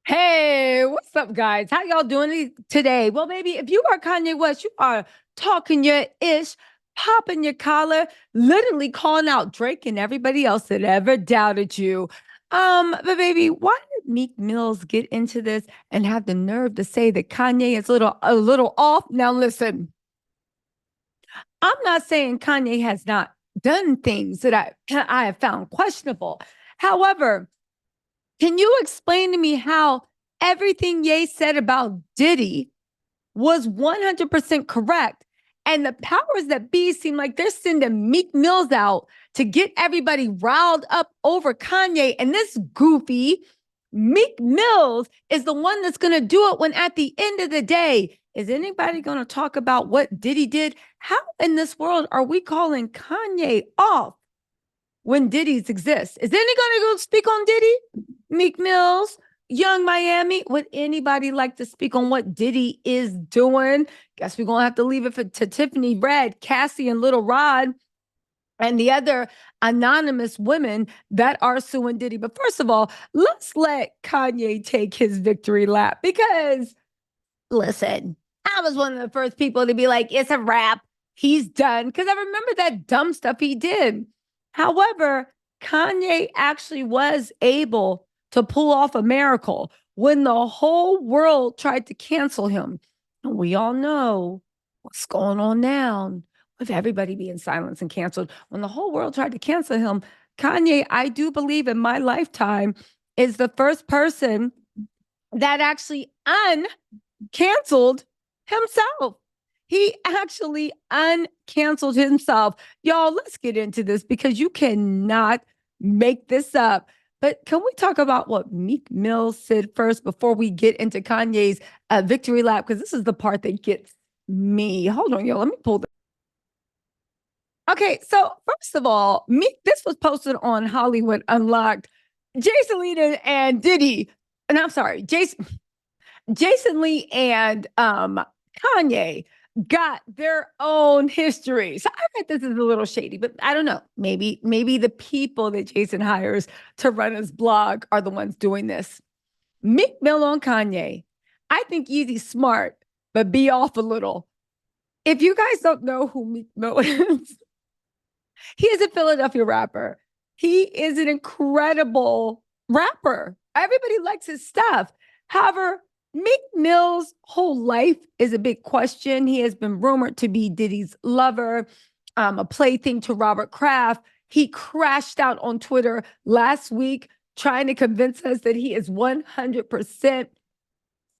Hey, what's up, guys? How y'all doing today? Well, baby, if you are Kanye West, you are talking your ish, popping your collar, literally calling out Drake and everybody else that ever doubted you. But baby, why did Meek Mills get into this and have the nerve to say that Kanye is a little off? Now, listen, I'm not saying Kanye has not done things that I have found questionable. However, can you explain to me how everything Ye said about Diddy was 100% correct? And the powers that be seem like they're sending Meek Mills out to get everybody riled up over Kanye. And this goofy Meek Mills is the one that's going to do it when at the end of the day, is anybody going to talk about what Diddy did? How in this world are we calling Kanye off when Diddy's exist? Is any going to go speak on Diddy? Meek Mills, Young Miami. Would anybody like to speak on what Diddy is doing? Guess we're going to have to leave it to Tiffany Red, Cassie, and Little Rod, and the other anonymous women that are suing Diddy. But first of all, let's let Kanye take his victory lap because, listen, I was one of the first people to be like, it's a wrap. He's done. Because I remember that dumb stuff he did. However, Kanye actually was able to pull off a miracle when the whole world tried to cancel him. And we all know what's going on now with everybody being silenced and canceled. When the whole world tried to cancel him, Kanye, I do believe in my lifetime, is the first person that actually uncanceled himself. He actually uncanceled himself. Y'all, let's get into this because you cannot make this up. But can we talk about what Meek Mill said first before we get into Kanye's victory lap? Because this is the part that gets me. Hold on, y'all. Let me pull this. Okay, so first of all, Meek, this was posted on Hollywood Unlocked. Jason Lee and Diddy, and I'm sorry, Jason Lee and Kanye got their own history. So I bet this is a little shady, but I don't know. Maybe the people that Jason hires to run his blog are the ones doing this. Meek Mill on Kanye. I think Yeezy's smart, but be off a little. If you guys don't know who Meek Mill is, he is a Philadelphia rapper. He is an incredible rapper. Everybody likes his stuff. However, Meek Mill's whole life is a big question. He has been rumored to be Diddy's lover, a plaything to Robert Kraft. He crashed out on Twitter last week trying to convince us that he is 100%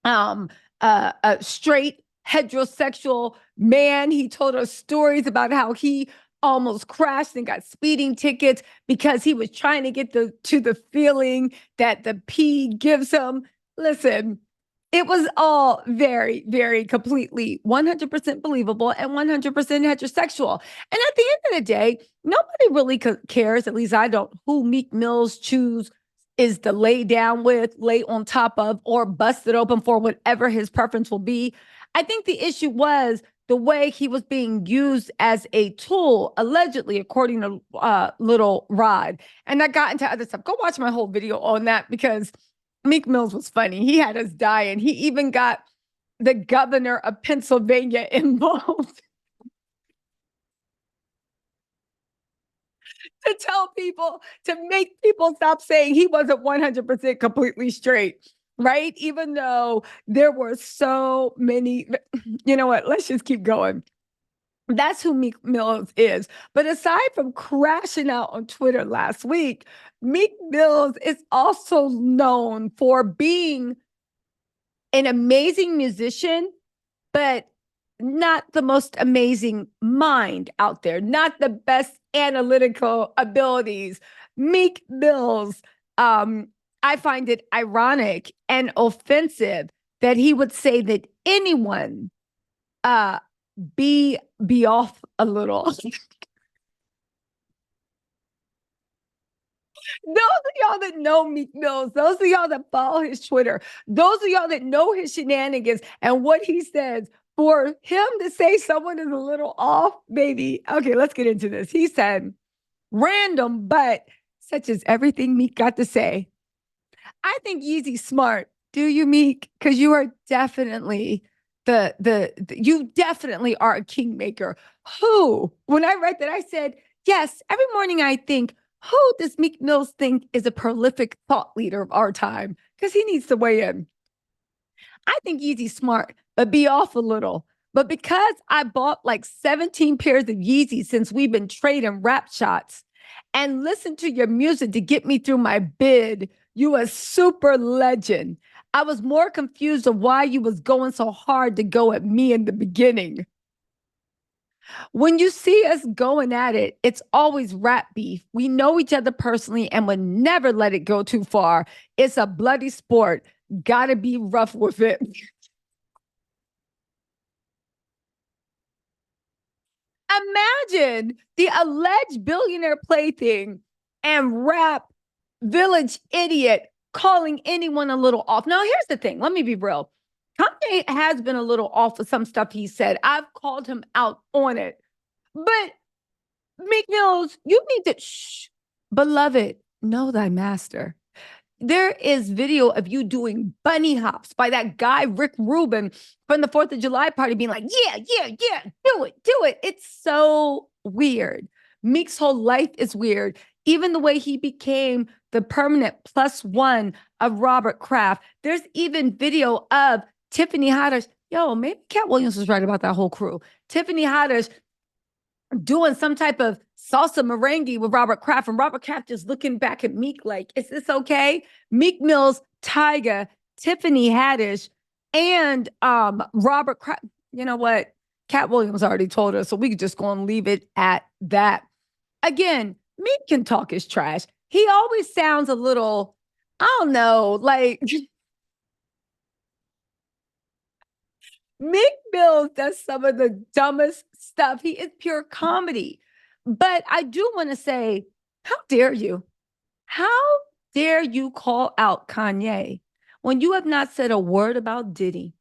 a straight heterosexual man. He told us stories about how he almost crashed and got speeding tickets because he was trying to get to the feeling that the P gives him. Listen, it was all very, very completely 100% believable and 100% heterosexual. And at the end of the day, nobody really cares, at least I don't, who Meek Mills choose is to lay down with, lay on top of, or bust it open for, whatever his preference will be. I think the issue was the way he was being used as a tool, allegedly, according to Little Rod. And I got into other stuff. Go watch my whole video on that because Meek Mills was funny. He had us dying. He even got the governor of Pennsylvania involved to tell people, to make people stop saying he wasn't 100% completely straight, right? Even though there were so many, you know what? Let's just keep going. That's who Meek Mills is. But aside from crashing out on Twitter last week, Meek Mills is also known for being an amazing musician, but not the most amazing mind out there, not the best analytical abilities. Meek Mills, I find it ironic and offensive that he would say that anyone uh, be off a little. Those of y'all that know Meek Mills, those of y'all that follow his Twitter, those of y'all that know his shenanigans and what he says, for him to say someone is a little off, baby. Okay, let's get into this. He said, random, but such as everything Meek got to say. I think Yeezy's smart, Do you, Meek? Because you are definitely you definitely are a kingmaker. Who, when I read that, I said, yes, every morning I think, who does Meek Mills think is a prolific thought leader of our time? Because he needs to weigh in. I think Yeezy's smart, but be off a little. But because I bought like 17 pairs of Yeezys since we've been trading rap shots and listened to your music to get me through my bid, you a super legend. I was more confused of why you was going so hard to go at me in the beginning. When you see us going at it, it's always rap beef. We know each other personally and would never let it go too far. It's a bloody sport. Gotta be rough with it. Imagine the alleged billionaire plaything and rap village idiot calling anyone a little off. Now, here's the thing. Let me be real. Kanye has been a little off with some stuff he said. I've called him out on it. But Meek Mills, you need to shh, beloved, know thy master. There is video of you doing bunny hops by that guy, Rick Rubin, from the 4th of July party, being like, yeah, yeah, yeah, do it, do it. It's so weird. Meek's whole life is weird. Even the way he became the permanent plus one of Robert Kraft. There's even video of Tiffany Haddish. Yo, maybe Cat Williams was right about that whole crew. Tiffany Haddish doing some type of salsa merengue with Robert Kraft, and Robert Kraft just looking back at Meek like, is this okay? Meek Mills, Tyga, Tiffany Haddish, and Robert Kraft. You know what? Cat Williams already told us, so we could just go and leave it at that. Again, Meek can talk his trash. He always sounds a little, I don't know, like Meek Mill does some of the dumbest stuff. He is pure comedy. But I do want to say, how dare you? How dare you call out Kanye when you have not said a word about Diddy?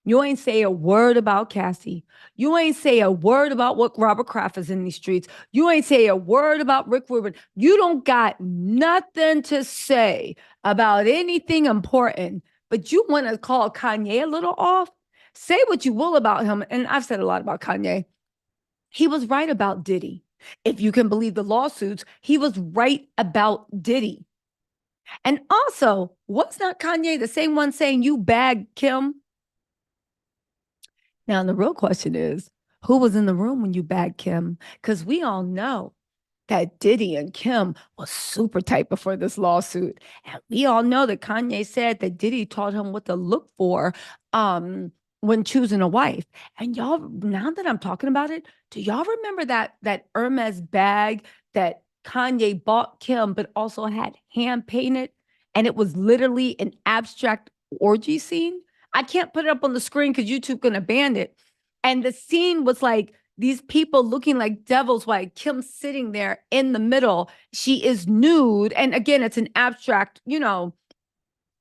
You ain't say a word about Cassie. You ain't say a word about what Robert Kraft is in these streets. You ain't say a word about Rick Rubin. You don't got nothing to say about anything important, but you want to call Kanye a little off? Say what you will about him. And I've said a lot about Kanye. He was right about Diddy. If you can believe the lawsuits, he was right about Diddy. And also, was not Kanye the same one saying you bagged Kim? Now, the real question is, who was in the room when you bagged Kim? Because we all know that Diddy and Kim was super tight before this lawsuit. And we all know that Kanye said that Diddy taught him what to look for when choosing a wife. And y'all, now that I'm talking about it, do y'all remember that Hermes bag that Kanye bought Kim, but also had hand painted? And it was literally an abstract orgy scene. I can't put it up on the screen because YouTube gonna ban it. And the scene was like these people looking like devils while Kim's sitting there in the middle. She is nude. And again, it's an abstract, well,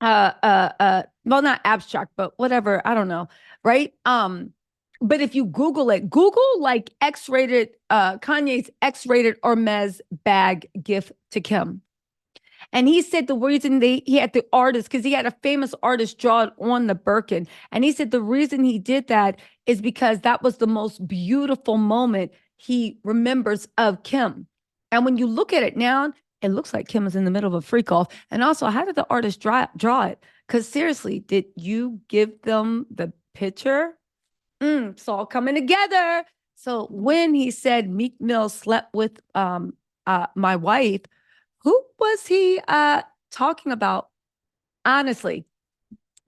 not abstract, but whatever. I don't know. Right. But if you Google it, Google like X-rated, Kanye's X-rated Hermes bag gift to Kim. And he said the reason he had the artist, because he had a famous artist draw it on the Birkin. And he said the reason he did that is because that was the most beautiful moment he remembers of Kim. And when you look at it now, it looks like Kim is in the middle of a freak off. And also, how did the artist draw it? Because seriously, did you give them the picture? It's all coming together. So when he said Meek Mill slept with my wife, who was he talking about? Honestly.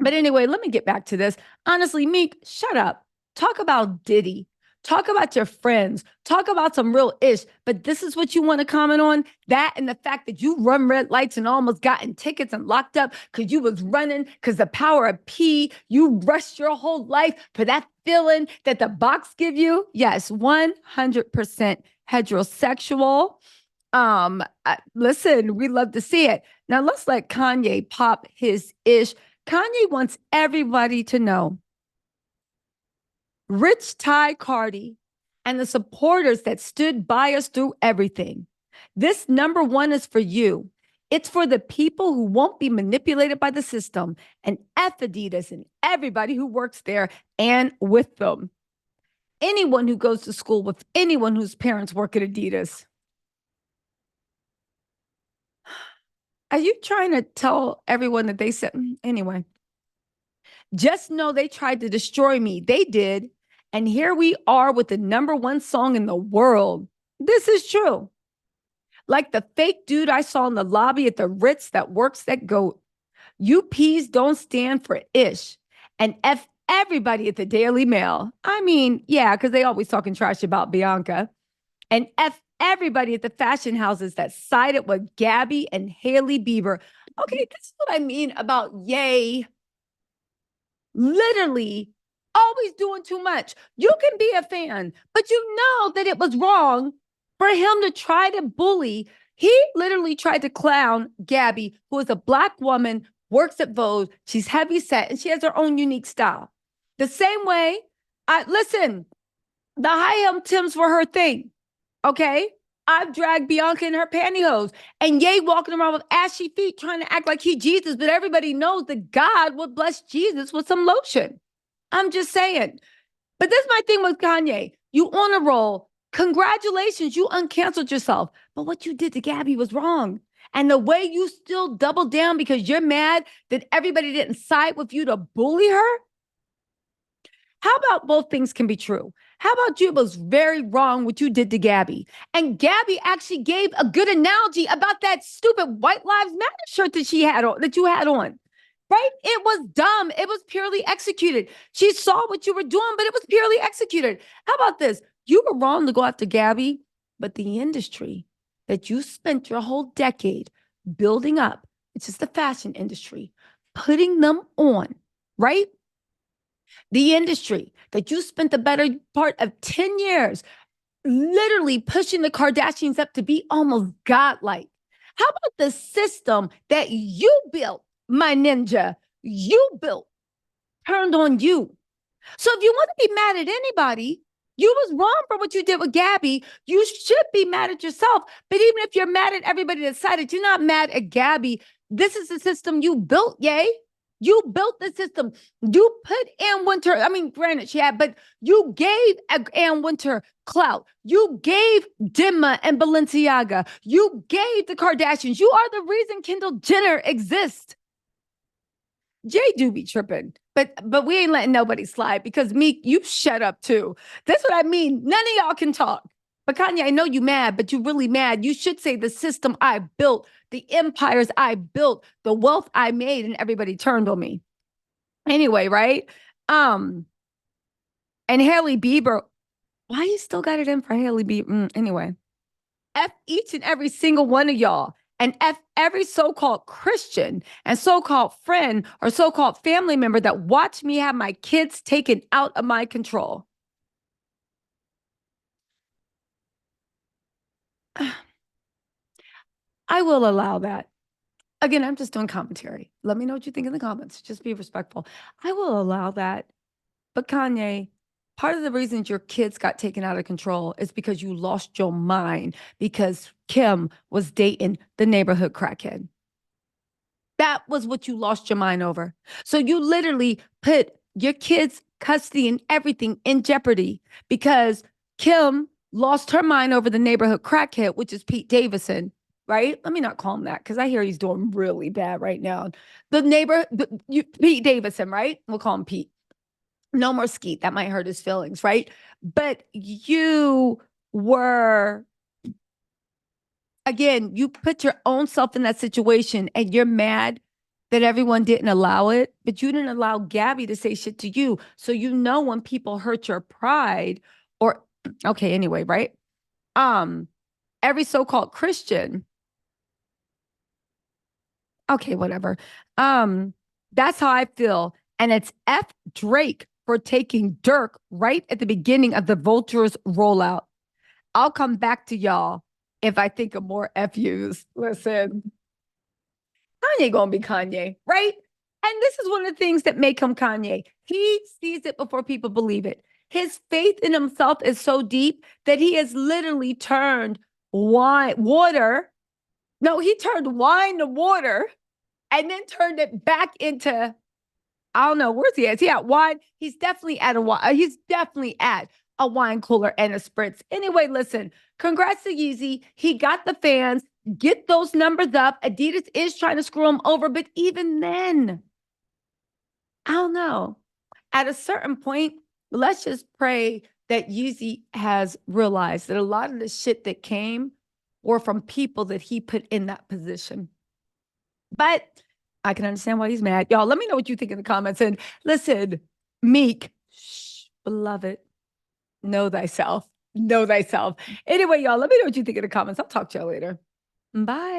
But anyway, let me get back to this. Honestly, Meek, shut up. Talk about Diddy. Talk about your friends. Talk about some real ish. But this is what you want to comment on? That and the fact that you run red lights and almost gotten tickets and locked up because you was running because the power of P, you rushed your whole life for that feeling that the box give you. Yes, 100% heterosexual. Listen, we love to see it. Now let's let Kanye pop his ish. Kanye wants everybody to know Rich Ty Cardi and the supporters that stood by us through everything. This number one is for you. It's for the people who won't be manipulated by the system, and F Adidas and everybody who works there and with them. Anyone who goes to school with anyone whose parents work at Adidas. Are you trying to tell everyone that they said, anyway? Just know they tried to destroy me. They did. And here we are with the #1 song in the world. This is true. Like the fake dude I saw in the lobby at the Ritz that works at GOAT. You P's don't stand for ish. And F everybody at the Daily Mail. I mean, yeah, because they always talking trash about Bianca. And F everybody at the fashion houses that sided with Gabby and Hailey Bieber. Okay, this is what I mean about Ye. Literally always doing too much. You can be a fan, but you know that it was wrong for him to try to bully. He literally tried to clown Gabby, who is a Black woman, works at Vogue. She's heavy set and she has her own unique style. The same way, listen, the high hem Tims were her thing. Okay. I've dragged Bianca in her pantyhose and Ye walking around with ashy feet trying to act like he Jesus, but everybody knows that God would bless Jesus with some lotion. I'm just saying. But this is my thing with Kanye. You on a roll. Congratulations, you uncanceled yourself. But what you did to Gabby was wrong. And the way you still double down because you're mad that everybody didn't side with you to bully her. How about both things can be true? How about you? It was very wrong what you did to Gabby. And Gabby actually gave a good analogy about that stupid White Lives Matter shirt that she had on, that you had on. Right? It was dumb. It was purely executed. She saw what you were doing, but it was purely executed. How about this? You were wrong to go after Gabby, but the industry that you spent your whole decade building up, which is the fashion industry, putting them on, right? The industry that you spent the better part of 10 years literally pushing the Kardashians up to be almost godlike. How about the system that you built, my ninja, you built, turned on you? So if you want to be mad at anybody, you was wrong for what you did with Gabby. You should be mad at yourself. But even if you're mad at everybody that sided, you're not mad at Gabby. This is the system you built, yay. You built the system. You put Ann Winter, I mean, granted, she had, but you gave Ann Winter clout. You gave Dimma and Balenciaga. You gave the Kardashians. You are the reason Kendall Jenner exists. Jay do be tripping, but we ain't letting nobody slide because Meek, you shut up too. That's what I mean. None of y'all can talk. But Kanye, I know you mad, but you really mad. You should say the system I built, the empires I built, the wealth I made, and everybody turned on me. Anyway, right? And Hailey Bieber, why you still got it in for Hailey Bieber? Anyway, F each and every single one of y'all. And F every so-called Christian and so-called friend or so-called family member that watched me have my kids taken out of my control. I will allow that. Again, I'm just doing commentary. Let me know what you think in the comments. Just be respectful. I will allow that. But Kanye, part of the reasons your kids got taken out of control is because you lost your mind because Kim was dating the neighborhood crackhead. That was what you lost your mind over. So you literally put your kids' custody and everything in jeopardy because Kim lost her mind over the neighborhood crackhead, which is Pete Davidson, right? Let me not call him that because I hear he's doing really bad right now. Pete Davidson, right? We'll call him Pete. No more Skeet. That might hurt his feelings, right? But you were, again, you put your own self in that situation and you're mad that everyone didn't allow it, but you didn't allow Gabby to say shit to you. So you know when people hurt your pride or, okay, anyway, right? Every so-called Christian, okay, whatever. That's how I feel. And it's F Drake for taking Dirk right at the beginning of the Vultures rollout. I'll come back to y'all if I think of more FUs. Listen, Kanye gonna be Kanye, right? And this is one of the things that make him Kanye. He sees it before people believe it. His faith in himself is so deep that he has literally turned water No, he turned wine to water and then turned it back into, I don't know, where's he at? Is he at wine? He's definitely at a wine. He's definitely at a wine cooler and a spritz. Anyway, listen, congrats to Yeezy. He got the fans. Get those numbers up. Adidas is trying to screw him over, but even then, I don't know. At a certain point, let's just pray that Yeezy has realized that a lot of the shit that came were from people that he put in that position. But I can understand why he's mad. Y'all, let me know what you think in the comments. And listen, Meek, shh, beloved, know thyself. Know thyself. Anyway, y'all, let me know what you think in the comments. I'll talk to y'all later. Bye.